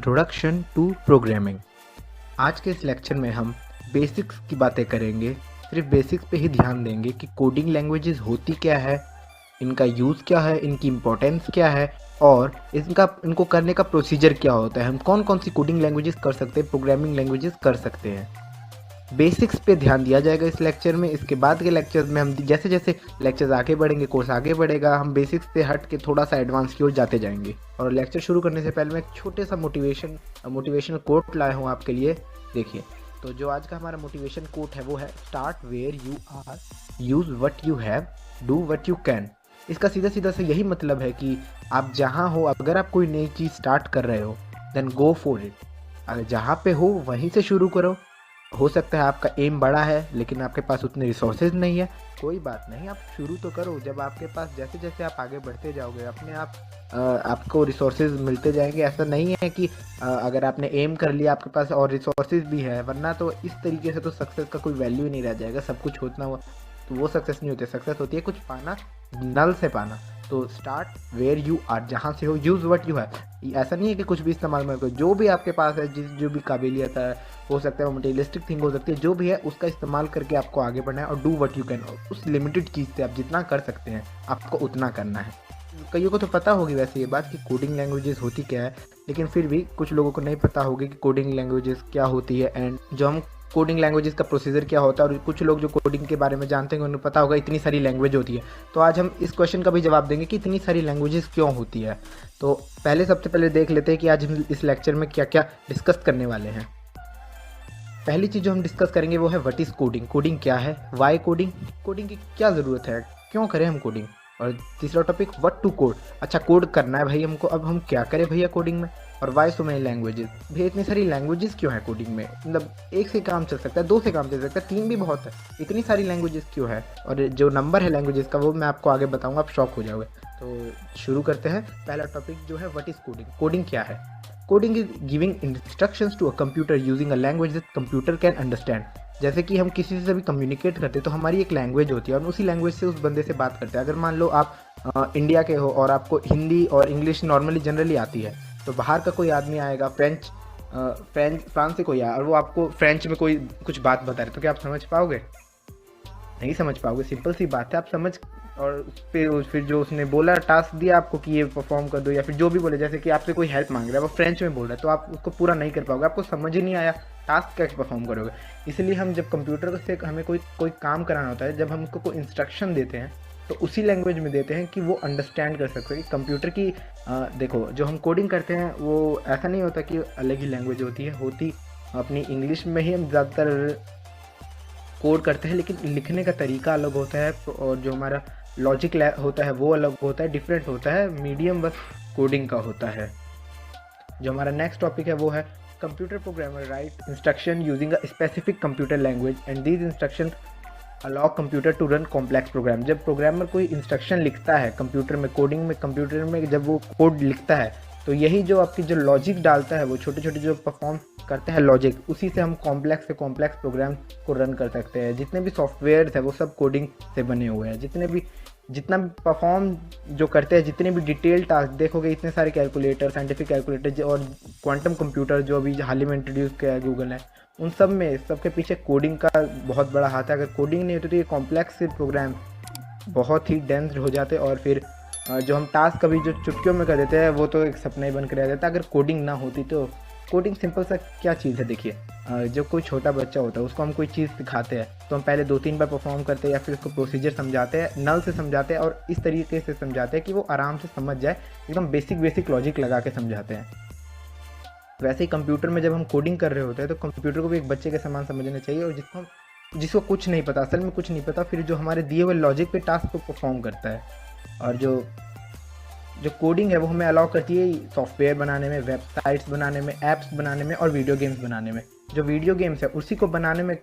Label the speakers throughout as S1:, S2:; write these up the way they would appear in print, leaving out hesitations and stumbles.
S1: Introduction to programming. आज के इस लेक्चर में हम बेसिक्स की बातें करेंगे। सिर्फ बेसिक्स पे ही ध्यान देंगे कि कोडिंग लैंग्वेजेस होती क्या है, इनका यूज़ क्या है, इनकी इम्पोर्टेंस क्या है और इनको करने का प्रोसीजर क्या होता है। हम कौन कौन सी कोडिंग लैंग्वेजेस कर सकते हैं, प्रोग्रामिंग लैंग्वेजेस कर सकते हैं। बेसिक्स पे ध्यान दिया जाएगा इस लेक्चर में। इसके बाद के लेक्चर्स में हम जैसे जैसे लेक्चर्स आगे बढ़ेंगे, कोर्स आगे बढ़ेगा, हम बेसिक्स से हट के थोड़ा सा एडवांस की ओर जाते जाएंगे। और लेक्चर शुरू करने से पहले मैं एक छोटे सा मोटिवेशनल कोट लाया हूँ आपके लिए। देखिए, तो जो आज का हमारा मोटिवेशन कोट है वो है start where you are, use what you have, do what you can. इसका सीधा सीधा से यही मतलब है कि आप जहाँ हो, अगर आप कोई नई चीज़ स्टार्ट कर रहे हो देन गो फॉर इट। अगर जहाँ पे हो वहीं से शुरू करो। हो सकता है आपका एम बड़ा है लेकिन आपके पास उतने रिसोर्सेज नहीं है, कोई बात नहीं, आप शुरू तो करो। जब आपके पास जैसे जैसे आप आगे बढ़ते जाओगे अपने आप आपको रिसोर्सेज मिलते जाएंगे। ऐसा नहीं है कि अगर आपने एम कर लिया आपके पास और रिसोर्सेज भी है, वरना तो इस तरीके से तो सक्सेस का कोई वैल्यू ही नहीं रह जाएगा। सब कुछ होता हुआ तो वो सक्सेस नहीं होती। सक्सेस होती है कुछ पाना, नल से पाना। तो स्टार्ट वेयर यू आर, जहाँ से हो, यूज़ व्हाट यू हैव। ऐसा नहीं है कि कुछ भी इस्तेमाल मत करो, जो भी आपके पास है, जो भी काबिलियत है, हो सकता है वो मटेरियलिस्टिक थिंग हो सकती है, जो भी है उसका इस्तेमाल करके आपको आगे बढ़ना है। और डू व्हाट यू कैन, उस लिमिटेड चीज़ से आप जितना कर सकते हैं आपको उतना करना है। कईयों को तो पता होगी वैसे ये बात कि कोडिंग लैंग्वेजेस होती क्या है, लेकिन फिर भी कुछ लोगों को नहीं पता होगी कि कोडिंग लैंग्वेजेस क्या होती है एंड जो हम कोडिंग लैंग्वेजेस का प्रोसीजर क्या होता है। और कुछ लोग जो कोडिंग के बारे में जानते हैं उन्हें पता होगा इतनी सारी लैंग्वेज होती है। तो आज हम इस क्वेश्चन का भी जवाब देंगे कि इतनी सारी लैंग्वेजेस क्यों होती है। तो सबसे पहले देख लेते हैं कि आज हम इस लेक्चर में क्या क्या डिस्कस करने वाले हैं। पहली चीज़ जो हम डिस्कस करेंगे वो है व्हाट इज़ कोडिंग। कोडिंग क्या है, वाई कोडिंग, कोडिंग की क्या ज़रूरत है, क्यों करें हम कोडिंग। और तीसरा टॉपिक व्हाट टू कोड, अच्छा कोड करना है भाई हमको, अब हम क्या करें भैया कोडिंग में। और वाई सो मेनी लैंग्वेजेस, भैया इतनी सारी लैंग्वेजेस क्यों है कोडिंग में, मतलब एक से काम चल सकता है, दो से काम चल सकता है, तीन भी बहुत है, इतनी सारी लैंग्वेजेस क्यों है। और जो नंबर है लैंग्वेजेस का वो मैं आपको आगे बताऊंगा, आप शॉक हो जाओगे। तो शुरू करते हैं। पहला टॉपिक जो है व्हाट इज़ कोडिंग। कोडिंग क्या है? Coding is giving instructions to a computer using a language that computer can understand. जैसे कि हम किसी से भी कम्युनिकेट करते हैं तो हमारी एक लैंग्वेज होती है और उसी लैंग्वेज से उस बंदे से बात करते हैं। अगर मान लो आप इंडिया के हो और आपको हिंदी और इंग्लिश नॉर्मली जनरली आती है, तो बाहर का कोई आदमी आएगा, फ्रांस से कोई आया और वो आपको फ्रेंच में कोई कुछ बात बता रहे, तो क्या आप समझ पाओगे? नहीं समझ पाओगे। सिंपल सी बात है, आप समझ। और फिर जो उसने बोला, टास्क दिया आपको कि ये परफॉर्म कर दो, या फिर जो भी बोले, जैसे कि आपसे कोई हेल्प मांग रहा है, वो फ्रेंच में बोल रहा है, तो आप उसको पूरा नहीं कर पाओगे, आपको समझ ही नहीं आया, टास्क कैसे परफॉर्म करोगे। इसलिए हम जब कंप्यूटर से हमें कोई काम कराना होता है, जब हम उसको कोई इंस्ट्रक्शन देते हैं तो उसी लैंग्वेज में देते हैं कि वो अंडरस्टैंड कर सकते हैं। कंप्यूटर की देखो, जो हम कोडिंग करते हैं वो ऐसा नहीं होता कि अलग ही लैंग्वेज होती अपनी इंग्लिश में ही हम ज़्यादातर कोड करते हैं, लेकिन लिखने का तरीका अलग होता है और जो हमारा लॉजिक होता है वो अलग होता है, डिफरेंट होता है। मीडियम बस कोडिंग का होता है। जो हमारा नेक्स्ट टॉपिक है वो है computer programmer write instruction using a specific computer language and these instruction allow computer to run complex program. जब प्रोग्रामर कोई इंस्ट्रक्शन लिखता है कंप्यूटर में, कोडिंग में, कंप्यूटर में जब वो कोड लिखता है, तो यही जो आपकी जो लॉजिक डालता है, वो छोटे छोटे जो परफॉर्म करते हैं लॉजिक, उसी से हम कॉम्प्लेक्स से कॉम्प्लेक्स प्रोग्राम को रन कर सकते हैं। जितने भी सॉफ्टवेयर है वो सब कोडिंग से बने हुए हैं। जितना भी परफॉर्म जो करते हैं, जितने भी डिटेल टास्क देखोगे, इतने सारे कैलकुलेटर, साइंटिफिक कैलकुलेटर और क्वांटम कंप्यूटर जो अभी हाल ही में इंट्रोड्यूस किया है गूगल ने, उन सब में सबके पीछे कोडिंग का बहुत बड़ा हाथ है। अगर कोडिंग नहीं होती तो ये कॉम्प्लेक्स प्रोग्राम बहुत ही डेंस हो जाते और फिर जो हम टास्क कभी जो चुटकियों में कर देते हैं वो तो एक सपना ही बन कर रह जाता अगर कोडिंग ना होती तो। कोडिंग सिंपल सा क्या चीज़ है, देखिए, जो कोई छोटा बच्चा होता है उसको हम कोई चीज़ सिखाते हैं तो हम पहले 2-3 बार परफॉर्म करते हैं या फिर उसको प्रोसीजर समझाते हैं, नल से समझाते हैं और इस तरीके से समझाते हैं कि वो आराम से समझ जाए, एकदम बेसिक लॉजिक लगा के समझाते हैं। वैसे ही कंप्यूटर में जब हम कोडिंग कर रहे होते हैं तो कंप्यूटर को भी एक बच्चे के समान समझना चाहिए, और जिसको कुछ नहीं पता, असल में कुछ नहीं पता, फिर जो हमारे दिए हुए लॉजिक पे टास्क को परफॉर्म करता है। और जो कोडिंग है वो हमें अलाउ करती है सॉफ्टवेयर बनाने में, वेबसाइट्स बनाने में, ऐप्स बनाने में और वीडियो गेम्स बनाने में। जो वीडियो गेम्स है उसी को बनाने में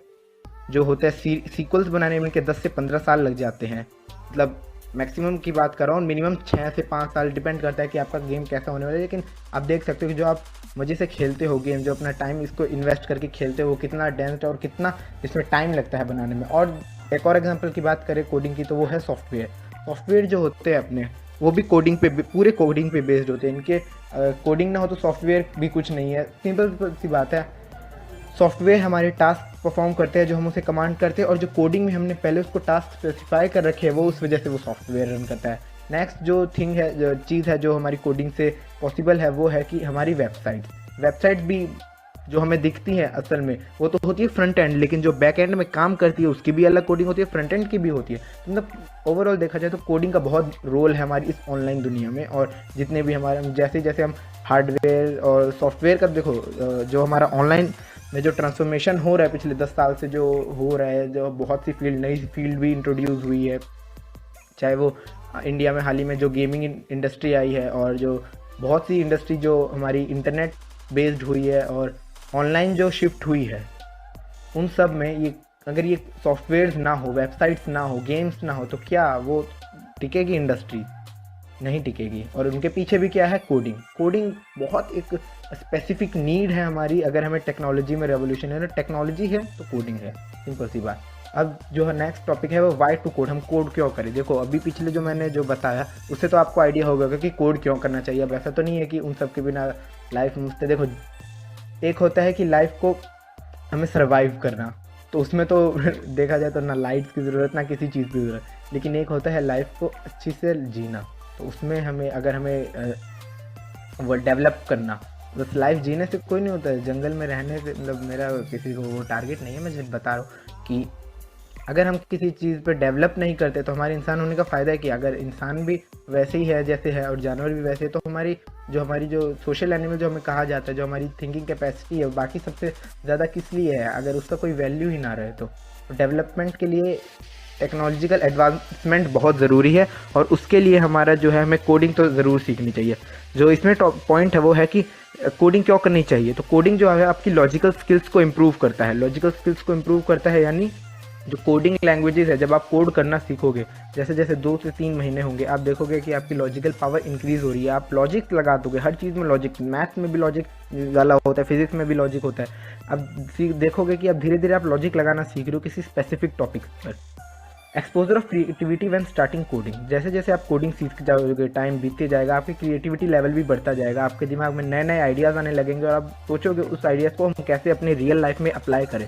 S1: जो होता है सीक्वल्स बनाने में इनके 10 से 15 साल लग जाते हैं। मतलब मैक्सिमम की बात कर रहा हूँ, मिनिमम 6 से 5 साल, डिपेंड करता है कि आपका गेम कैसा होने वाला है। लेकिन आप देख सकते हो कि जो आप मज़े से खेलते हो गेम, जो अपना टाइम इसको इन्वेस्ट करके खेलते हो, कितना डेंस और कितना इसमें टाइम लगता है बनाने में। और एक और एग्जांपल की बात करें कोडिंग की तो वो है सॉफ्टवेयर जो होते हैं अपने, वो भी कोडिंग पे, पूरे कोडिंग पे बेस्ड होते हैं। इनके कोडिंग ना हो तो सॉफ्टवेयर भी कुछ नहीं है। सिंपल सी बात है, सॉफ्टवेयर हमारे टास्क परफॉर्म करते हैं जो हम उसे कमांड करते हैं, और जो कोडिंग में हमने पहले उसको टास्क स्पेसिफाई कर रखे हैं वो उस वजह से वो सॉफ्टवेयर रन करता है। नेक्स्ट जो थिंग है, जो चीज़ है जो हमारी कोडिंग से पॉसिबल है, वो है कि हमारी वेबसाइट भी जो हमें दिखती है असल में वो तो होती है फ्रंट एंड, लेकिन जो बैक एंड में काम करती है उसकी भी अलग कोडिंग होती है, फ्रंट एंड की भी होती है। तो मतलब ओवरऑल देखा जाए तो कोडिंग का बहुत रोल है हमारी इस ऑनलाइन दुनिया में। और जितने भी हमारे जैसे जैसे हम हार्डवेयर और सॉफ्टवेयर का देखो, जो हमारा ऑनलाइन में जो ट्रांसफॉर्मेशन हो रहा है पिछले 10 साल से जो हो रहा है, जो बहुत सी फील्ड, नई फील्ड भी इंट्रोड्यूस हुई है, चाहे वो इंडिया में हाल ही में जो गेमिंग इंडस्ट्री आई है, और जो बहुत सी इंडस्ट्री जो हमारी इंटरनेट बेस्ड हुई है और ऑनलाइन जो शिफ्ट हुई है, उन सब में ये अगर ये सॉफ्टवेयर्स ना हो, वेबसाइट्स ना हो, गेम्स ना हो, तो क्या वो टिकेगी इंडस्ट्री? नहीं टिकेगी। और उनके पीछे भी क्या है, कोडिंग बहुत एक स्पेसिफिक नीड है हमारी। अगर हमें टेक्नोलॉजी में रेवोल्यूशन है ना, टेक्नोलॉजी है तो कोडिंग है, सिंपल सी बात। अब जो है नेक्स्ट टॉपिक है वो वाई टू कोड, हम कोड क्यों करें। देखो अभी पिछले जो मैंने जो बताया उससे तो आपको आइडिया होगा कि कोड क्यों करना चाहिए। अब ऐसा तो नहीं है कि उन सब के बिना लाइफ मुझसे, देखो एक होता है कि लाइफ को हमें सर्वाइव करना, तो उसमें तो देखा जाए तो ना लाइट्स की ज़रूरत ना किसी चीज़ की ज़रूरत, लेकिन एक होता है लाइफ को अच्छी से जीना, तो उसमें हमें अगर हमें वो डेवलप करना, बस लाइफ जीने से कोई नहीं होता है, जंगल में रहने से, मतलब मेरा किसी को वो टारगेट नहीं है, मैं सिर्फ बता रहा हूँ कि अगर हम किसी चीज़ पर डेवलप नहीं करते तो हमारे इंसान होने का फ़ायदा है कि अगर इंसान भी वैसे ही है जैसे है और जानवर भी वैसे है, तो हमारी जो सोशल एनिमल जो हमें कहा जाता है, जो हमारी थिंकिंग कैपेसिटी है, बाकी सबसे ज़्यादा किस लिए है अगर उसका कोई वैल्यू ही ना रहे। तो डेवलपमेंट के लिए टेक्नोलॉजिकल एडवांसमेंट बहुत ज़रूरी है, और उसके लिए हमारा जो है हमें कोडिंग तो ज़रूर सीखनी चाहिए। जो इसमें टॉप पॉइंट है वो है कि कोडिंग क्यों करनी चाहिए। तो कोडिंग जो है आपकी लॉजिकल स्किल्स को इम्प्रूव करता है, यानी जो कोडिंग लैंग्वेजेस है, जब आप कोड करना सीखोगे, जैसे जैसे 2 से 3 महीने होंगे, आप देखोगे कि आपकी लॉजिकल पावर इंक्रीज़ हो रही है, आप लॉजिक लगा दोगे, हर चीज़ में लॉजिक, मैथ्स में भी लॉजिक वाला होता है, फिजिक्स में भी लॉजिक होता है। अब देखोगे कि अब धीरे धीरे आप लॉजिक लगाना सीख रहे हो किसी स्पेसिफिक टॉपिक पर। Exposure of creativity when starting coding, जैसे जैसे आप कोडिंग सीख जाओगे, टाइम बीतते जाएगा, आपकी क्रिएटिविटी लेवल भी बढ़ता जाएगा, आपके दिमाग में नए नए आइडियाज़ आने लगेंगे और आप सोचोगे उस आइडियाज़ को हम कैसे अपने रियल लाइफ में अप्लाई करें।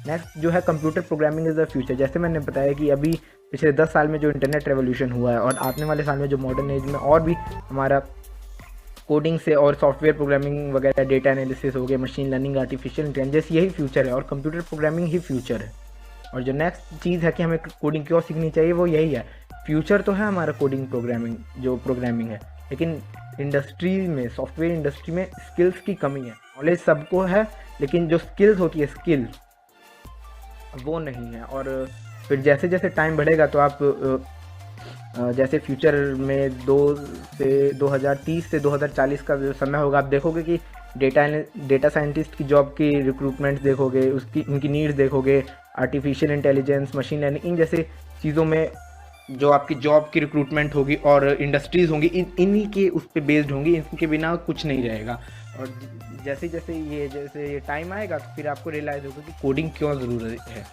S1: नेक्स्ट जो है computer programming is the future. जैसे मैंने बताया कि अभी पिछले 10 साल में जो इंटरनेट रेवोल्यूशन हुआ है, और आने वाले साल में जो मॉडर्न एज में और भी हमारा कोडिंग से और सॉफ्टवेयर प्रोग्रामिंग वगैरह, डेटा एनालिसिस हो गया, मशीन लर्निंग, आर्टिफिशियल इंटेलिजेंस, यही फ्यूचर है और कंप्यूटर प्रोग्रामिंग ही फ्यूचर है। और जो नेक्स्ट चीज़ है कि हमें कोडिंग क्यों सीखनी चाहिए, वो यही है, फ्यूचर तो है हमारा कोडिंग प्रोग्रामिंग है, लेकिन इंडस्ट्री में, सॉफ्टवेयर इंडस्ट्री में स्किल्स की कमी है। नॉलेज सबको है, लेकिन जो स्किल्स होती है, स्किल्स वो नहीं है। और फिर जैसे जैसे टाइम बढ़ेगा तो आप जैसे फ्यूचर में 2030 से 2040 का जो समय होगा, आप देखोगे कि डेटा साइंटिस्ट की जॉब की रिक्रूटमेंट देखोगे, उनकी नीड्स देखोगे, आर्टिफिशियल इंटेलिजेंस, मशीन लर्निंग, इन जैसे चीज़ों में जो आपकी जॉब की रिक्रूटमेंट होगी और इंडस्ट्रीज़ होंगी, इन्हीं के उस पर बेस्ड होंगी, इनके बिना कुछ नहीं रहेगा। और जैसे जैसे ये टाइम आएगा तो फिर आपको रियलाइज़ होगा कि कोडिंग क्यों ज़रूरी है।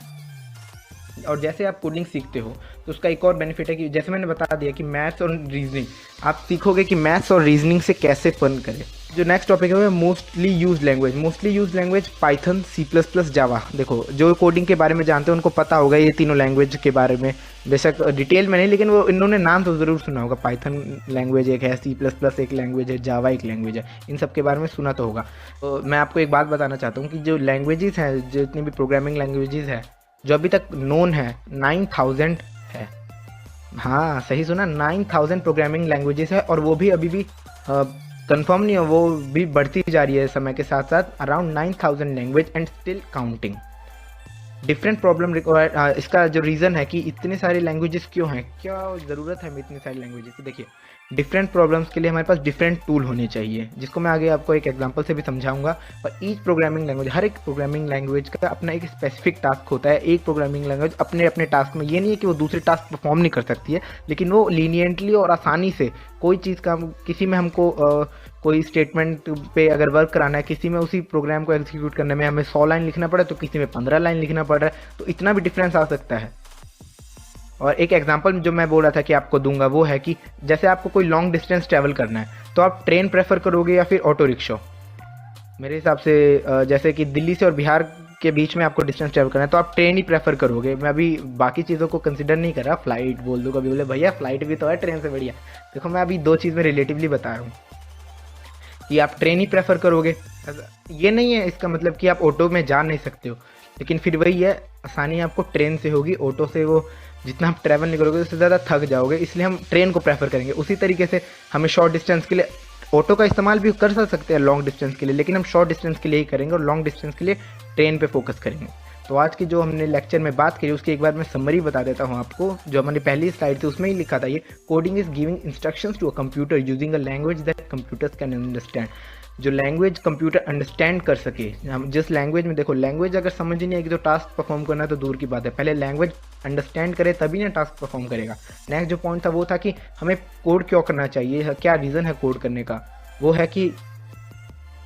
S1: और जैसे आप कोडिंग सीखते हो तो उसका एक और बेनिफिट है कि जैसे मैंने बता दिया कि मैथ्स और रीजनिंग, आप सीखोगे कि मैथ्स और रीजनिंग से कैसे फन करें। जो नेक्स्ट टॉपिक है वो mostly use language Python, C++, जावा। देखो जो कोडिंग के बारे में जानते हैं उनको पता होगा ये तीनों लैंग्वेज के बारे में, बेशक डिटेल में नहीं, लेकिन वो इन्होंने नाम तो ज़रूर सुना होगा। पाइथन लैंग्वेज एक है, C++ एक लैंग्वेज है, जावा एक लैंग्वेज है, इन सब के बारे में सुना तो होगा। तो मैं आपको एक बात बताना चाहता हूँ कि जो लैंग्वेजेस हैं, जितनी भी प्रोग्रामिंग लैंग्वेजेस हैं जो अभी तक नोन है, 9000 है। हाँ सही सुना, 9000 प्रोग्रामिंग लैंग्वेजेस है, और वो भी अभी भी कंफर्म नहीं है, वो भी बढ़ती जा रही है समय के साथ साथ, around 9000 language and still counting. Different problem required, इसका जो रीज़न है कि इतने सारे लैंग्वेजेस क्यों हैं, क्या ज़रूरत है हमें इतनी सारी लैंग्वेजेस की। देखिए डिफरेंट प्रॉब्लम्स के लिए हमारे पास डिफरेंट टूल होने चाहिए, जिसको मैं आगे आपको एक एग्जांपल से भी समझाऊंगा। और ईच प्रोग्रामिंग लैंग्वेज, हर एक प्रोग्रामिंग लैंग्वेज का अपना एक स्पेसिफिक टास्क होता है। एक प्रोग्रामिंग लैंग्वेज अपने अपने टास्क में, ये नहीं है कि वो दूसरे टास्क परफॉर्म नहीं कर सकती है, लेकिन वो लीनियंटली और आसानी से कोई चीज़ का, किसी में हमको कोई स्टेटमेंट पे अगर वर्क कराना है, किसी में उसी प्रोग्राम को एग्जीक्यूट करने में हमें 100 लाइन लिखना पड़ा तो किसी में 15 लाइन लिखना पड़ रहा है, तो इतना भी डिफरेंस आ सकता है। और एक एग्जांपल जो मैं बोल रहा था कि आपको दूंगा वो है कि जैसे आपको कोई लॉन्ग डिस्टेंस ट्रैवल करना है तो आप ट्रेन प्रेफर करोगे या फिर ऑटो रिक्शा? मेरे हिसाब से जैसे कि दिल्ली से और बिहार के बीच में आपको डिस्टेंस ट्रैवल करना है तो आप ट्रेन ही प्रेफर करोगे। मैं अभी बाकी चीज़ों को कंसिडर नहीं कर रहा, फ्लाइट बोल दूँ कभी, बोले भैया फ्लाइट भी तो है ट्रेन से बढ़िया। देखो मैं अभी दो चीज़ में रिलेटिवली बता रहा हूँ कि आप ट्रेन ही प्रेफर करोगे। ये नहीं है इसका मतलब कि आप ऑटो में जा नहीं सकते हो, लेकिन फिर वही है, आसानी आपको ट्रेन से होगी। ऑटो से वो जितना आप ट्रैवल नहीं करोगे उससे ज़्यादा थक जाओगे, इसलिए हम ट्रेन को प्रेफर करेंगे। उसी तरीके से हमें शॉर्ट डिस्टेंस के लिए ऑटो का इस्तेमाल भी कर सकते हैं लॉन्ग डिस्टेंस के लिए, लेकिन हम शॉर्ट डिस्टेंस के लिए ही करेंगे और लॉन्ग डिस्टेंस के लिए ट्रेन पे फोकस करेंगे। तो आज की जो हमने लेक्चर में बात करी उसकी एक बार मैं समरी बता देता हूँ आपको। जो हमारी पहली स्लाइड थी उसमें ही लिखा था ये, coding is giving instructions to a computer using a language that computers can understand. जो लैंग्वेज कंप्यूटर अंडरस्टैंड कर सके, हम जिस लैंग्वेज में, देखो लैंग्वेज अगर समझ ही नहीं आएगी तो टास्क परफॉर्म करना तो दूर की बात है, पहले लैंग्वेज अंडरस्टैंड करे तभी ना टास्क परफॉर्म करेगा। नेक्स्ट जो पॉइंट था वो था कि हमें कोड क्यों करना चाहिए, क्या रीज़न है कोड करने का। वो है कि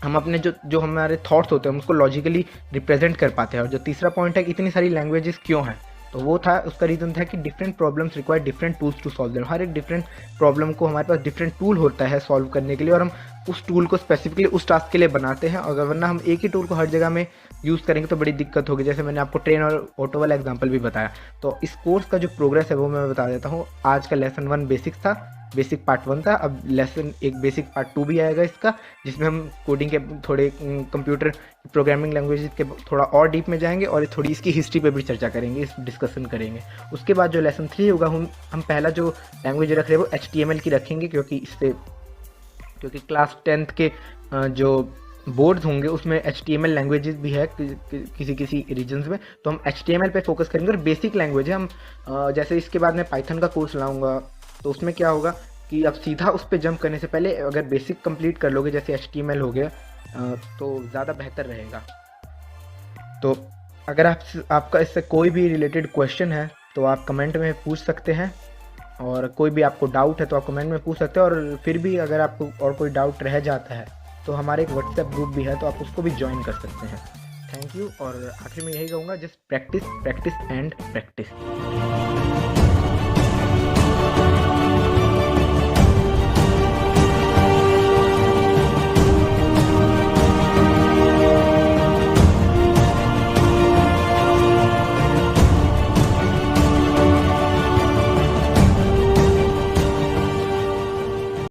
S1: हम अपने जो हमारे थॉट्स होते हैं हम उसको लॉजिकली रिप्रेजेंट कर पाते हैं। और जो तीसरा पॉइंट है कि इतनी सारी लैंग्वेजेस क्यों हैं, तो वो था, उसका रीज़न था कि different problems require different tools to solve them. हर एक डिफरेंट प्रॉब्लम को हमारे पास डिफरेंट टूल होता है सॉल्व करने के लिए, और हम उस टूल को स्पेसिफिकली उस टास्क के लिए बनाते हैं। अगर वरना हम एक ही टूल को हर जगह में यूज़ करेंगे तो बड़ी दिक्कत होगी। जैसे मैंने आपको ट्रेन और ऑटो वाला एग्जाम्पल भी बताया। तो इस कोर्स का जो प्रोग्रेस है वो मैं बता देता हूँ। आज का लेसन 1 बेसिक्स था, बेसिक पार्ट 1 था। अब लेसन एक बेसिक पार्ट 2 भी आएगा इसका, जिसमें हम कोडिंग के थोड़े कंप्यूटर प्रोग्रामिंग लैंग्वेज के थोड़ा और डीप में जाएंगे और थोड़ी इसकी हिस्ट्री पे भी चर्चा करेंगे, इस डिस्कशन करेंगे। उसके बाद जो लेसन 3 होगा हम पहला जो लैंग्वेज रख रहे हैं वो HTML की रखेंगे, क्योंकि क्लास 10th के जो बोर्ड्स होंगे उसमें HTML लैंग्वेजेस भी है किसी रीजन्स में, तो हम HTML पे फोकस करेंगे। और बेसिक लैंग्वेज है हम जैसे इसके बाद मैं पाइथन का कोर्स लाऊंगा, तो उसमें क्या होगा कि अब सीधा उस पर जंप करने से पहले अगर बेसिक कंप्लीट कर लोगे जैसे HTML हो गया तो ज़्यादा बेहतर रहेगा। तो अगर आपका इससे कोई भी रिलेटेड क्वेश्चन है तो आप कमेंट में पूछ सकते हैं, और कोई भी आपको डाउट है तो आप कमेंट में पूछ सकते हैं। और फिर भी अगर आपको और कोई डाउट रह जाता है तो हमारे एक व्हाट्सएप ग्रुप भी है, तो आप उसको भी ज्वाइन कर सकते हैं। Thank you. और आखिर में यही कहूँगा, just practice practice and practice.